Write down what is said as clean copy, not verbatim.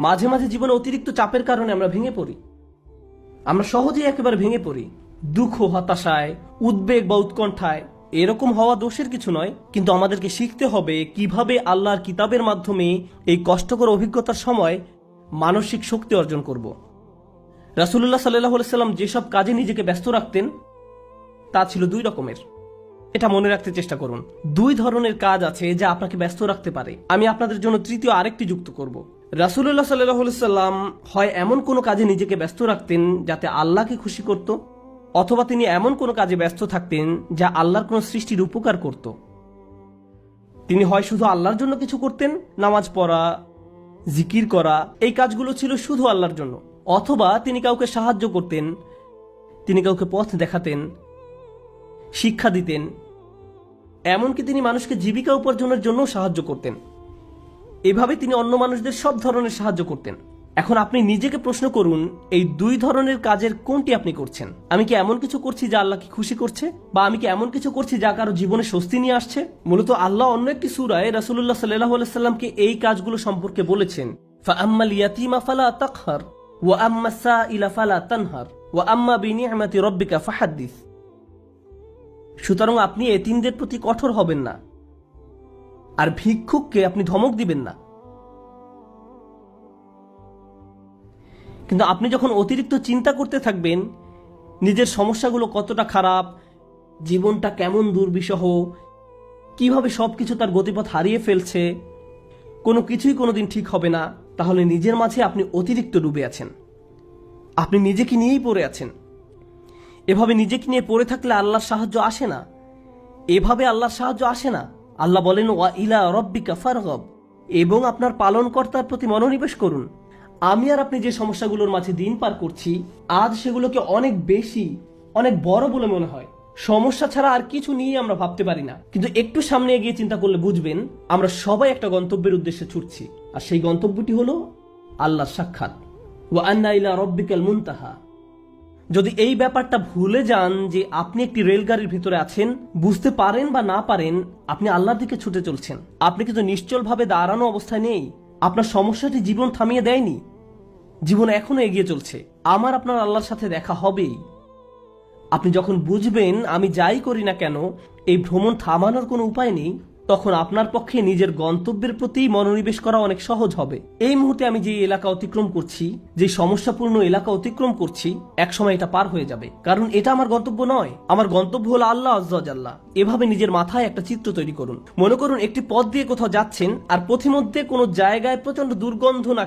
মাঝে মাঝে জীবনে অতিরিক্ত চাপের কারণে আমরা ভেঙে পড়ি। আমরা সহজেই একেবারে ভেঙে পড়ি দুঃখ, হতাশায়, উদ্বেগ বা উৎকণ্ঠায়। এরকম হওয়া দোষের কিছু নয়, কিন্তু আমাদেরকে শিখতে হবে কিভাবে আল্লাহর কিতাবের মাধ্যমে এই কষ্টকর অভিজ্ঞতার সময় মানসিক শক্তি অর্জন করব। রাসূলুল্লাহ সাল্লাল্লাহু আলাইহি সাল্লাম যেসব কাজে নিজেকে ব্যস্ত রাখতেন তা ছিল দুই রকমের। এটা মনে রাখতে চেষ্টা করুন। দুই ধরনের কাজ আছে যা আপনাকে ব্যস্ত রাখতে পারে। আমি আপনাদের জন্য তৃতীয় আরেকটি যুক্ত করব। রাসূলুল্লাহ সাল্লাল্লাহু আলাইহি সাল্লাম হয় এমন কোনো কাজে নিজেকে ব্যস্ত রাখতেন যাতে আল্লাহকে খুশি করত, অথবা তিনি এমন কোনো কাজে ব্যস্ত থাকতেন যা আল্লাহর কোনো সৃষ্টির উপকার করত। তিনি হয় শুধু আল্লাহর জন্য কিছু করতেন, নামাজ পড়া, জিকির করা, এই কাজগুলো ছিল শুধু আল্লাহর জন্য, অথবা তিনি কাউকে সাহায্য করতেন, তিনি কাউকে পথ দেখাতেন, শিক্ষা দিতেন, এমনকি তিনি মানুষকে জীবিকা উপার্জনের জন্য সাহায্য করতেন। এভাবে তিনি অন্য মানুষদের সব ধরনের সাহায্য করতেন। এখন আপনি নিজেকে প্রশ্ন করুন, এই দুই ধরনের কাজের কোনটি আপনি করছেন? আমি কি এমন কিছু করছি যা আল্লাহকে খুশি করছে, বা আমি কি এমন কিছু করছি যা কারো জীবনে স্বস্তি নিয়ে আসছে? মূলত আল্লাহ অন্য একটি সূরায় রাসূলুল্লাহ সাল্লাল্লাহু আলাইহি সাল্লামকে এই কাজগুলো সম্পর্কে বলেছেন, ফাআম্মাল ইয়াতীমা ফালা তাকহার ওয়া আম্মাস সাইলা ফালা তানহার ওয়া আম্মা বিনি'মাতি রাব্বিকা ফাহাদ্দিস। সুতরাং আপনি এতিমদের প্রতি কঠোর হবেন না, আর ভিক্ষুককে আপনি ধমক দিবেন না। কিন্তু আপনি যখন অতিরিক্ত চিন্তা করতে থাকবেন নিজের সমস্যাগুলো কতটা খারাপ, জীবনটা কেমন দুর্বিষহ, কিভাবে সবকিছু তার গতিপথ হারিয়ে ফেলছে, কোনো কিছুই কোনোদিন ঠিক হবে না, তাহলে নিজের মাঝে আপনি অতিরিক্ত ডুবে আছেন। আপনি নিজেকে নিয়েই পড়ে আছেন। এভাবে নিজেকে নিয়ে পড়ে থাকলে আল্লাহর সাহায্য আসে না। এভাবে আল্লাহর সাহায্য আসে না। আল্লাহ বলেন, ওয়া ইলা রাব্বিকা ফারগাব, এবং আপনার পালনকর্তার প্রতি মনোনিবেশ করুন। আমি আর আপনি যে সমস্যাগুলোর মাঝে দিন পার করছি, আজ সেগুলোকে অনেক বেশি, অনেক বড় বলে মনে হয়। সমস্যা ছাড়া আর কিছু নিয়ে আমরা ভাবতে পারি না। কিন্তু একটু সামনে এগিয়ে চিন্তা করলে বুঝবেন আমরা সবাই একটা গন্তব্যের উদ্দেশ্যে ছুটছি, আর সেই গন্তব্যটি হলো আল্লাহর সাক্ষাৎ। ওয়া আন্না ইলা রাব্বিকাল মুনতাহা। যদি এই ব্যাপারটা ভুলে যান যে আপনি একটি রেলগাড়ির ভিতরে আছেন, বুঝতে পারেন বা না পারেন আপনি আল্লাহর দিকে ছুটে চলছেন। আপনি কিন্তু নিশ্চলভাবে দাঁড়ানো অবস্থায় নেই। আপনার সমস্যাটি জীবন থামিয়ে দেয়নি, জীবন এখনো এগিয়ে চলছে। আমার আপনার আল্লাহর সাথে দেখা হবেই। আপনি যখন বুঝবেন আমি যাই করি না কেন এই ভ্রমণ থামানোর কোনো উপায় নেই, তখন আপনার পক্ষে নিজের গন্তব্যের প্রতি মনোনিবেশ করা অনেক সহজ হবে। এই মুহূর্তে আমি যে এলাকা অতিক্রম করছি, যে সমস্যাপূর্ণ এলাকা অতিক্রম করছি, একসময় এটা পার হয়ে যাবে, কারণ এটা আমার গন্তব্য নয়। আমার গন্তব্য হলো আল্লাহ আযজা ওয়া জাল্লা। এভাবে নিজের মাথায় একটা চিত্র তৈরি করুন। মনে করুন একটি পথ দিয়ে কোথাও যাচ্ছেন, আর পথিমধ্যে কোনো জায়গায় প্রচন্ড দুর্গন্ধ না